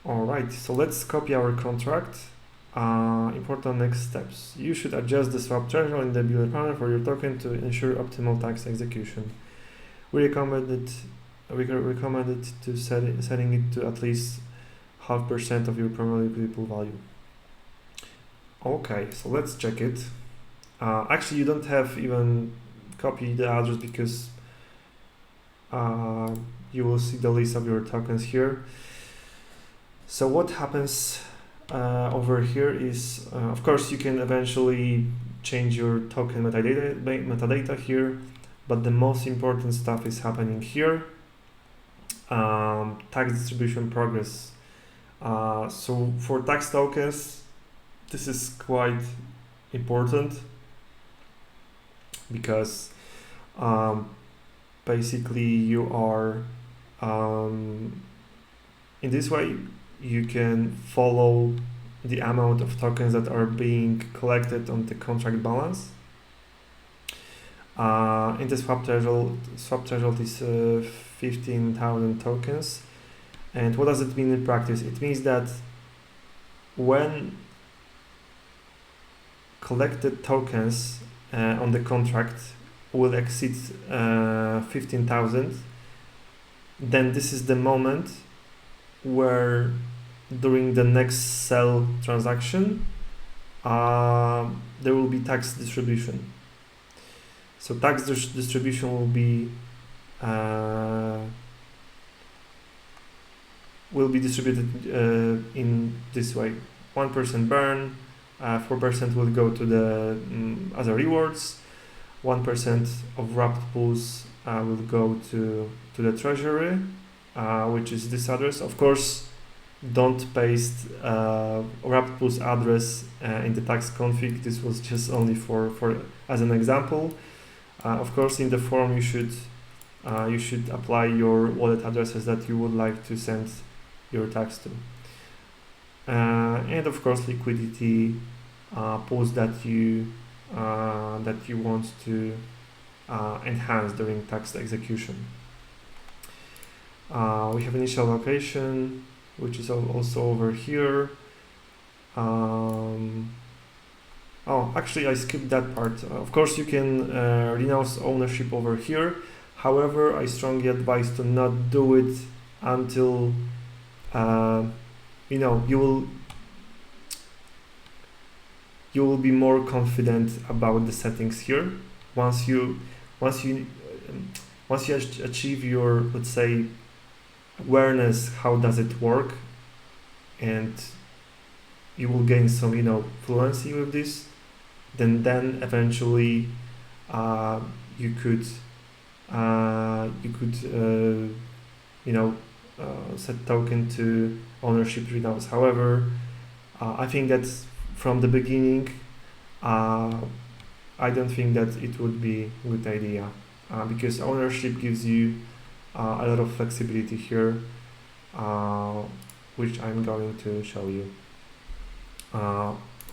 Alright, so let's copy our contract. Important next steps. You should adjust the swap threshold in the builder panel for your token to ensure optimal tax execution. We recommend it to setting it to at least 0.5% of your primary liquidity pool value. Okay, so let's check it. Actually, you don't have even copy the address because you will see the list of your tokens here. So what happens over here is, of course, you can eventually change your token metadata here, but the most important stuff is happening here. Tax distribution progress. So for tax tokens, this is quite important because basically you are in this way you can follow the amount of tokens that are being collected on the contract balance. In the swap threshold is 15,000 tokens. And what does it mean in practice? It means that when collected tokens on the contract will exceed 15,000, then this is the moment where during the next sell transaction there will be tax distribution. So tax distribution will be distributed in this way: 1% burn, 4% will go to the other rewards, 1% of wrapped pools will go to the treasury, which is this address. Of course, don't paste wrapped pools address in the tax config. This was just only for as an example. Of course, in the form you should apply your wallet addresses that you would like to send your tax to, and of course liquidity pools that you want to enhance during tax execution. We have initial location, which is also over here. Oh, actually I skipped that part. Of course you can renounce ownership over here. However, I strongly advise to not do it until you will be more confident about the settings here. Once you achieve your, let's say, awareness, how does it work, and you will gain some fluency with this, then eventually you could set token to ownership renounce. However, I think that from the beginning I don't think that it would be a good idea because ownership gives you a lot of flexibility here, which I'm going to show you.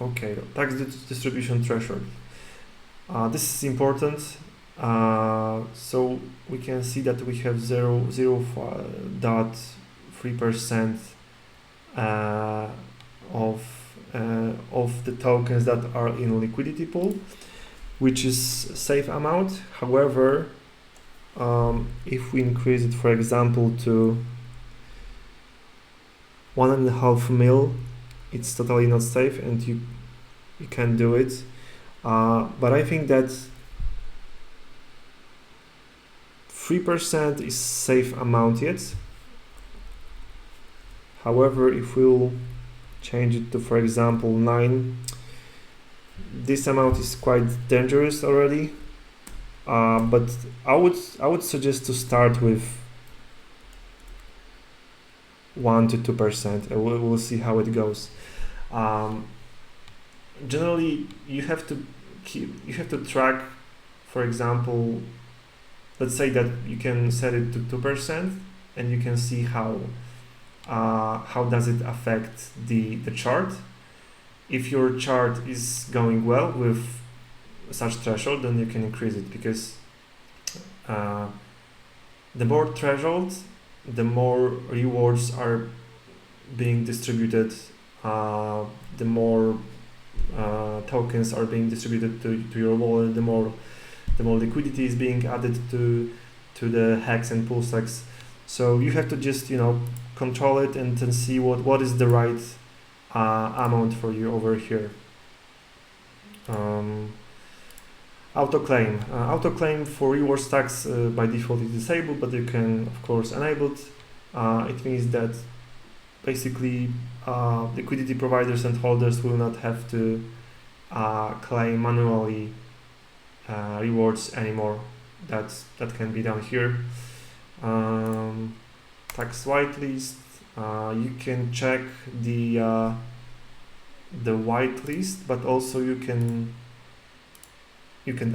Okay, tax distribution threshold. This is important. So we can see that we have 0.3% of the tokens that are in liquidity pool, which is safe amount. However, if we increase it, for example, to 1.5 mil, it's totally not safe, and you can do it. But I think that 3% is safe amount yet. However, if we'll change it to, for example, 9, this amount is quite dangerous already. But I would suggest to start with 1 to 2%, and we'll see how it goes. Generally, you have to track, for example, let's say that you can set it to 2%, and you can see how does it affect the chart. If your chart is going well with such threshold, then you can increase it, because the more thresholds, the more rewards are being distributed, the more tokens are being distributed to your wallet, the more liquidity is being added to the hex and pulse hex. So you have to just control it and then see what is the right amount for you over here. Auto-claim. Auto-claim for reward stacks by default is disabled, but you can of course enable it. It means that basically liquidity providers and holders will not have to claim manually rewards anymore. That can be done here. Tax whitelist. You can check the whitelist, but also you can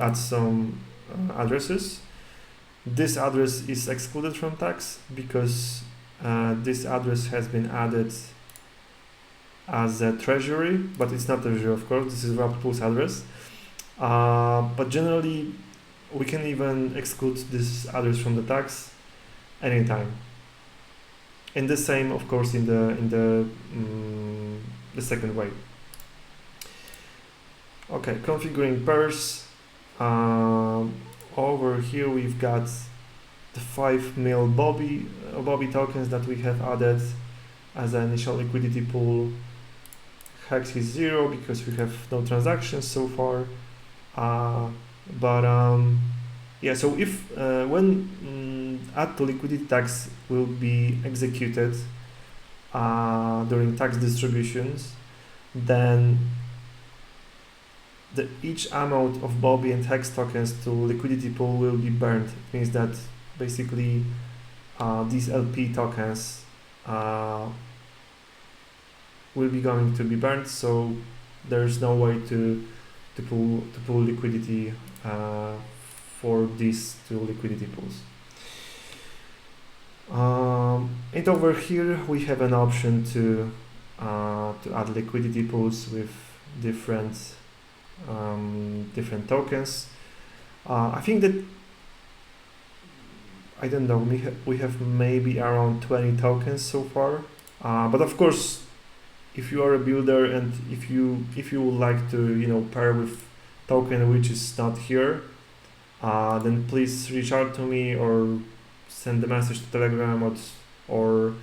add some addresses. This address is excluded from tax because this address has been added as a treasury, but it's not treasury, of course. This is wrapped pools address. But generally, we can even exclude this address from the tax anytime. And the same, of course, in the second way. Okay, configuring pairs. Over here we've got the 5 mil Bobby tokens that we have added as an initial liquidity pool. Hex is 0 because we have no transactions so far. Yeah, so if when add to liquidity tax will be executed during tax distributions, then each amount of Bobby and Hex tokens to liquidity pool will be burned. It means that basically these LP tokens will be going to be burned, so there's no way to pull liquidity for these two liquidity pools. And over here we have an option to add liquidity pools with different tokens. I think that I don't know, we have maybe around 20 tokens so far, but of course if you are a builder and if you would like to pair with token which is not here, then please reach out to me or send a message to Telegram or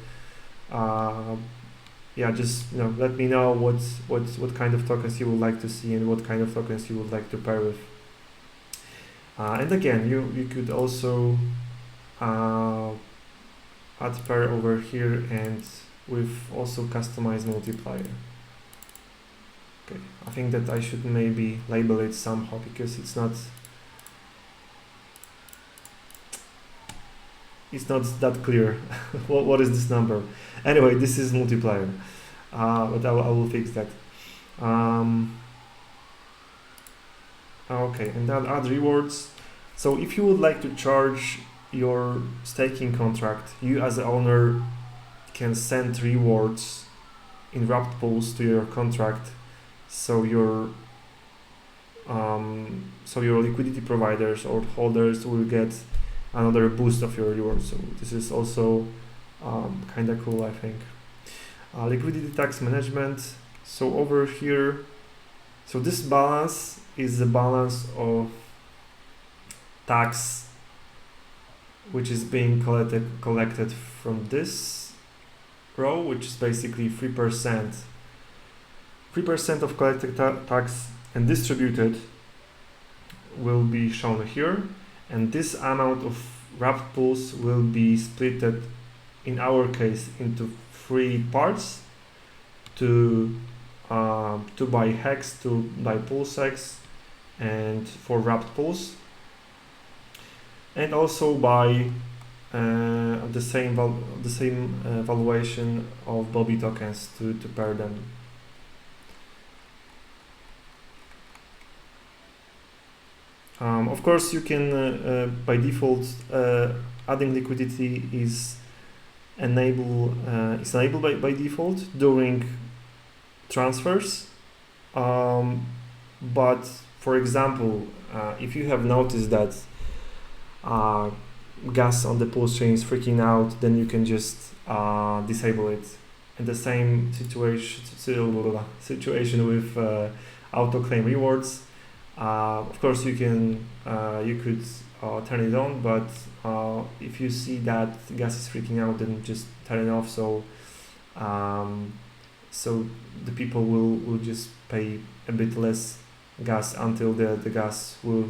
yeah, just let me know what kind of tokens you would like to see and what kind of tokens you would like to pair with. And again, you could also add pair over here and with also customized multiplier. Okay, I think that I should maybe label it somehow because it's not that clear. what is this number? Anyway, this is multiplier, but I will fix that. Okay, and then add rewards. So if you would like to charge your staking contract, you as the owner can send rewards in wrapped pools to your contract, so your liquidity providers or holders will get another boost of your rewards. So this is also kind of cool, I think. Liquidity tax management. So over here, so this balance is the balance of tax which is being collected from this row, which is basically 3%. 3% of collected tax and distributed will be shown here, and this amount of wrapped pools will be split in our case into 3 parts: to buy hex, to buy pulse hex, and for wrapped pools, and also by the same valuation of Bobby tokens to pair them. Of course, you can by default adding liquidity is enabled by default during transfers, but for example, if you have noticed that gas on the pulse chain is freaking out, then you can just disable it And the same situation with auto claim rewards. Of course, you could turn it on, but if you see that gas is freaking out, then just turn it off. So the people will just pay a bit less gas until the gas will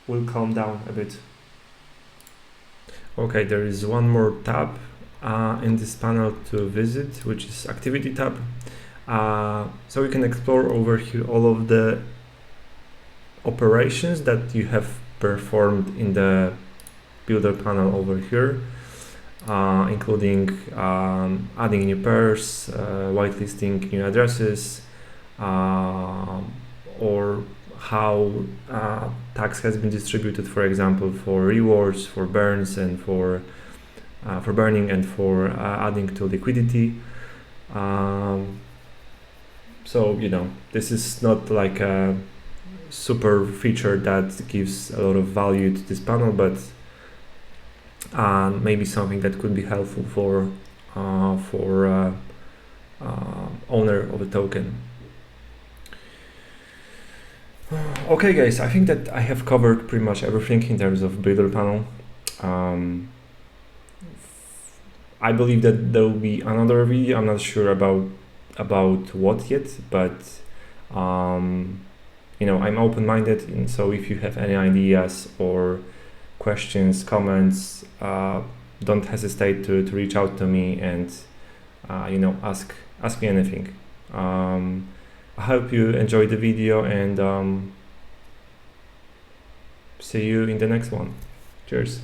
will calm down a bit. Okay, there is one more tab in this panel to visit, which is activity tab. So you can explore over here all of the operations that you have performed in the builder panel over here, including adding new pairs, whitelisting new addresses, or how tax has been distributed, for example, for rewards, for burns, and for burning, and for adding to liquidity. So this is not like a super feature that gives a lot of value to this panel, but maybe something that could be helpful for owner of a token. Okay guys, I think that I have covered pretty much everything in terms of builder panel. I believe that there will be another video. I'm not sure about what yet, but I'm open-minded, and so if you have any ideas or questions, comments, don't hesitate to reach out to me and ask me anything. I hope you enjoyed the video, and see you in the next one. Cheers.